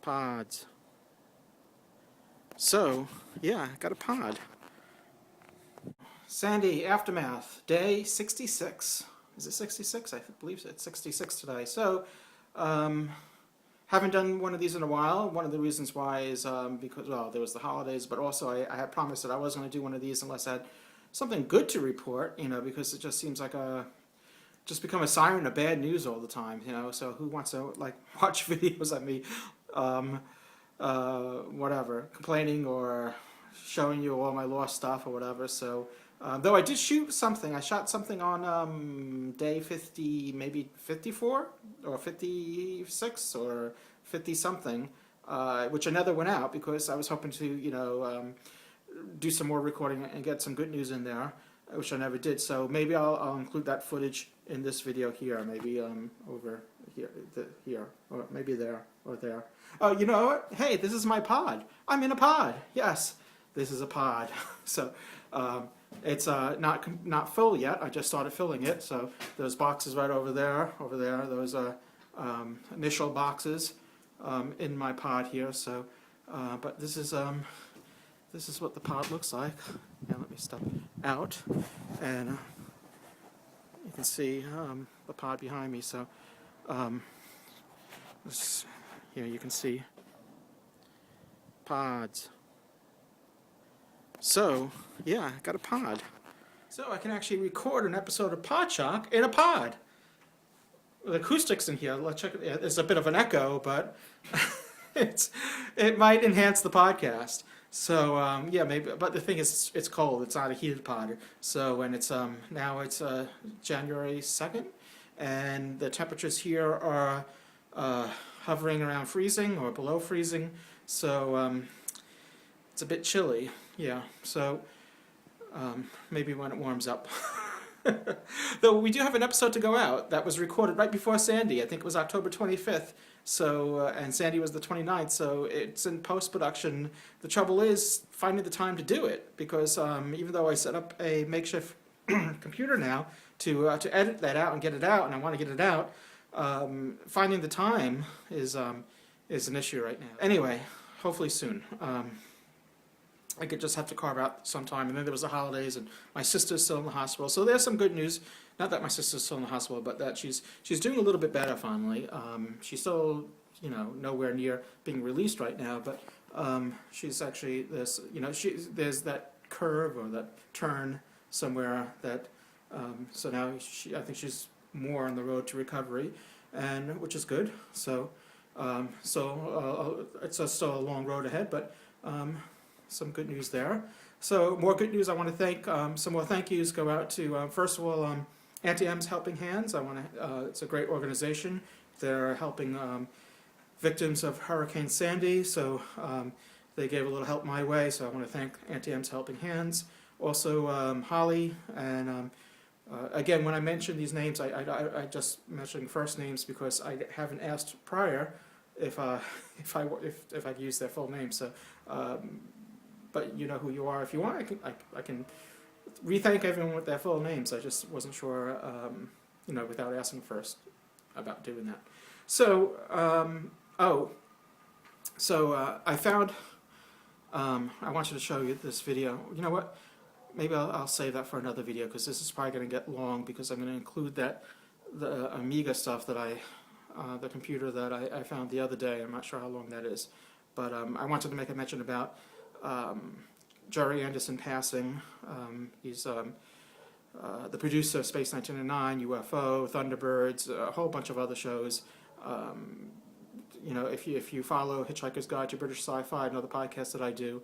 Pods. So, yeah, got a pod. Sandy Aftermath, day 66. Is it 66? I believe it's 66 today. So, haven't done one of these in a while. One of the reasons why is because, well, there was the holidays, but also I had promised that I wasn't going to do one of these unless I had something good to report, because it just seems like just become a siren of bad news all the time, so who wants to, like, watch videos of me, whatever, complaining or showing you all my lost stuff or whatever, so, though I did shoot something, I shot something on, day 50, maybe 54, or 56, or 50 something, which I never went out because I was hoping to, do some more recording and get some good news in there, which I never did. So maybe I'll include that footage in this video here, maybe over here, or maybe there, or there. Oh, you know what? Hey, this is my pod. I'm in a pod. Yes, this is a pod. So it's not full yet. I just started filling it. So those boxes right over there. Those are initial boxes in my pod here. So, but this is what the pod looks like. Now let me step out, and you can see the pod behind me. So here you can see pods. So yeah, I got a pod. So I can actually record an episode of Podshock in a pod. The acoustics in here, let's check. It's a bit of an echo, but it might enhance the podcast. So yeah, maybe. But the thing is, it's cold. It's not a heated pod. So when it's now it's January 2nd, and the temperatures here are hovering around freezing or below freezing. So it's a bit chilly. Yeah. So maybe when it warms up. Though we do have an episode to go out that was recorded right before Sandy. I think it was October 25th. So and Sandy was the 29th. So it's in post-production. The trouble is finding the time to do it, because even though I set up a makeshift computer now to edit that out and get it out, and I want to get it out, finding the time is an issue right now. Anyway, hopefully soon. I could just have to carve out some time. And then there was the holidays, and my sister's still in the hospital. So there's some good news. Not that my sister's still in the hospital, but that she's doing a little bit better finally. She's still, nowhere near being released right now, but she's actually there's that curve or that turn somewhere that so now I think she's more on the road to recovery, and which is good. So it's still a long road ahead, but some good news there. So more good news. I want to thank some more thank yous go out to first of all Auntie M's Helping Hands. It's a great organization. They're helping victims of Hurricane Sandy. So they gave a little help my way. So I want to thank Auntie M's Helping Hands. Also Holly, and again, when I mention these names, I just mentioning first names because I haven't asked prior if I'd use their full name. So. But you know who you are. If you want, I can re-thank everyone with their full names. I just wasn't sure, without asking first about doing that. So, I found. I wanted to show you this video. You know what? Maybe I'll save that for another video, because this is probably going to get long, because I'm going to include the Amiga stuff that the computer that I found the other day. I'm not sure how long that is, but I wanted to make a mention about. Jerry Anderson passing. He's the producer of Space 1999, UFO, Thunderbirds, a whole bunch of other shows. If you follow Hitchhiker's Guide to British Sci-Fi, another podcast that I do,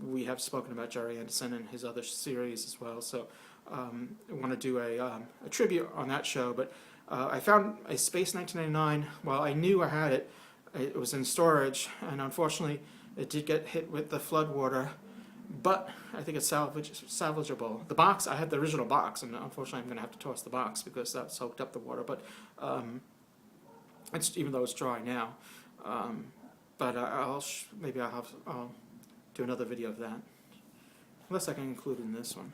we have spoken about Jerry Anderson and his other series as well. So I want to do a tribute on that show. But I found a Space 1999. Well, I knew I had it. It was in storage, and unfortunately, it did get hit with the flood water, but I think it's salvageable. The box, I had the original box, and unfortunately I'm going to have to toss the box because that soaked up the water, but it's even though it's dry now. But I'll do another video of that, unless I can include it in this one.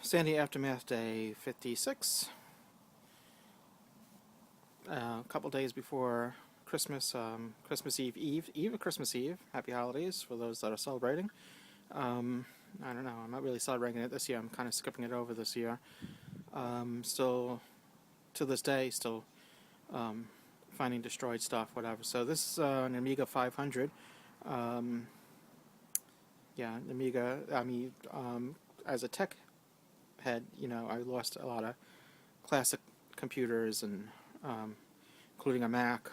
Sandy Aftermath Day 56. a couple days before Christmas, Christmas Eve or Christmas Eve. Happy holidays for those that are celebrating. I don't know, I'm not really celebrating it this year. I'm kind of skipping it over this year. Still, to this day, still finding destroyed stuff, whatever. So this is an Amiga 500. Yeah, Amiga, I mean, as a tech head, you know, I lost a lot of classic computers, and including a Mac.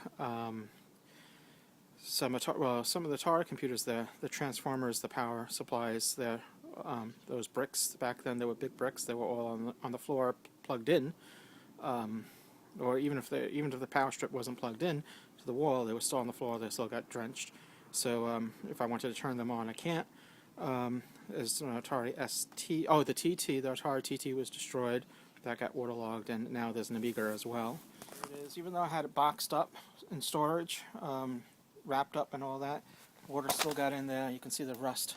Some of the Atari computers, the transformers, the power supplies, those bricks. Back then, they were big bricks. They were all on the floor, plugged in. Or even if the power strip wasn't plugged in to the wall, they were still on the floor. They still got drenched. So if I wanted to turn them on, I can't. There's an Atari ST. Oh, the TT. The Atari TT was destroyed. That got waterlogged, and now there's an Amiga as well. There it is. Even though I had it boxed up in storage, wrapped up and all that, water still got in there. You can see the rust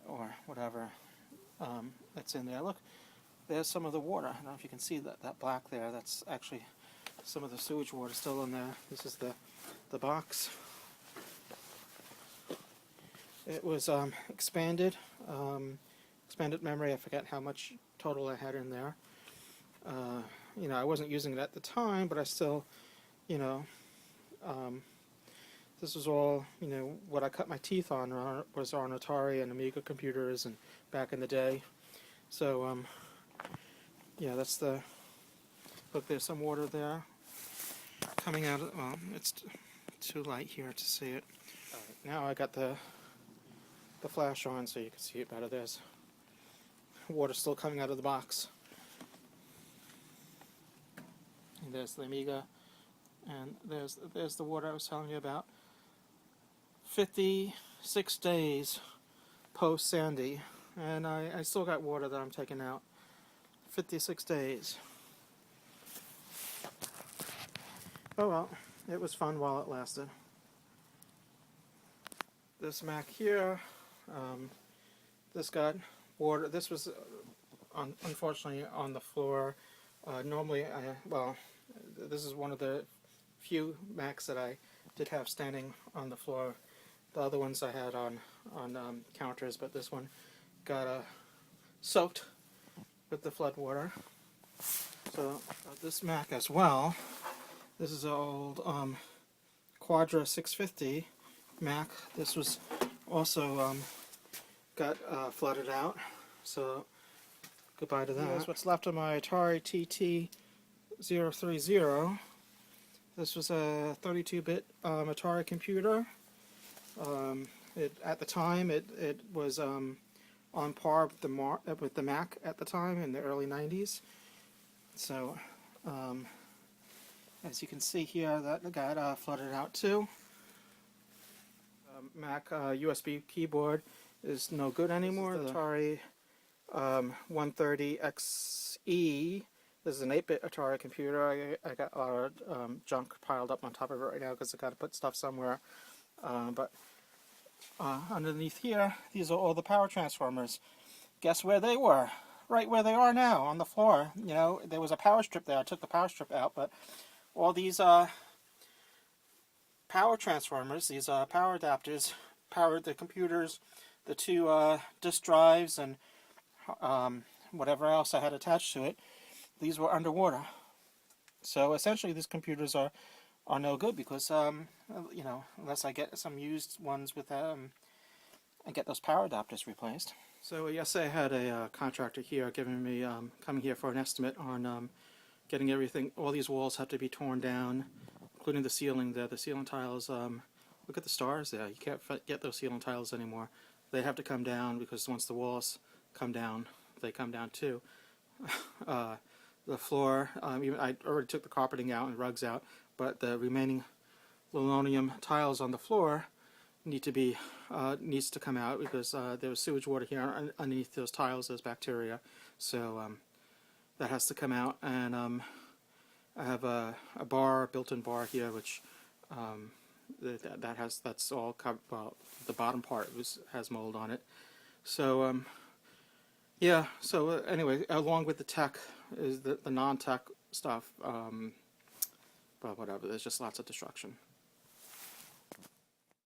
or whatever that's in there. Look, there's some of the water. I don't know if you can see that black there. That's actually some of the sewage water still in there. This is the box. It was expanded memory. I forget how much total I had in there. You know, I wasn't using it at the time, but I still, you know, this was all, you know, what I cut my teeth on was on Atari and Amiga computers and back in the day. So, yeah, that's the, look, there's some water there coming out of, well, it's too light here to see it. All right, now I got the flash on so you can see it better. There's water still coming out of the box. And there's the Amiga, and there's the water I was telling you about. 56 days post Sandy, and I still got water that I'm taking out. 56 days. Oh well, it was fun while it lasted. This Mac here, this got water. This was unfortunately on the floor. Normally, well, this is one of the few Macs that I did have standing on the floor. The other ones I had on counters, but this one got soaked with the flood water. So this Mac as well. This is an old Quadra 650 Mac. This was also got flooded out. So goodbye to that. Here's what's left of my Atari TT-030. This was a 32-bit Atari computer. At the time, it was on par with the Mac at the time in the early 90s. So, as you can see here, that got flooded out too. Mac USB keyboard is no good anymore. The Atari 130XE. This is an 8-bit Atari computer. I got a lot of junk piled up on top of it right now because I got to put stuff somewhere. But underneath here, these are all the power transformers. Guess where they were? Right where they are now, on the floor. You know, there was a power strip there. I took the power strip out, but all these power transformers, these power adapters, powered the computers, the two disk drives, and whatever else I had attached to it. These were underwater. So essentially, these computers are no good because, you know, unless I get some used ones with and get those power adapters replaced. So yesterday I had a contractor here giving me, coming here for an estimate on getting everything. All these walls have to be torn down, including the ceiling there. The ceiling tiles, look at the stars there. You can't get those ceiling tiles anymore. They have to come down because once the walls come down, they come down too. The floor, even I already took the carpeting out and rugs out, but the remaining linoleum tiles on the floor need to be needs to come out because there was sewage water here underneath those tiles. There's bacteria, so that has to come out. And I have a bar, built-in bar here, which that's all covered. Well, the bottom part has mold on it. So yeah. So anyway, along with the tech is the non-tech stuff. But whatever, there's just lots of destruction.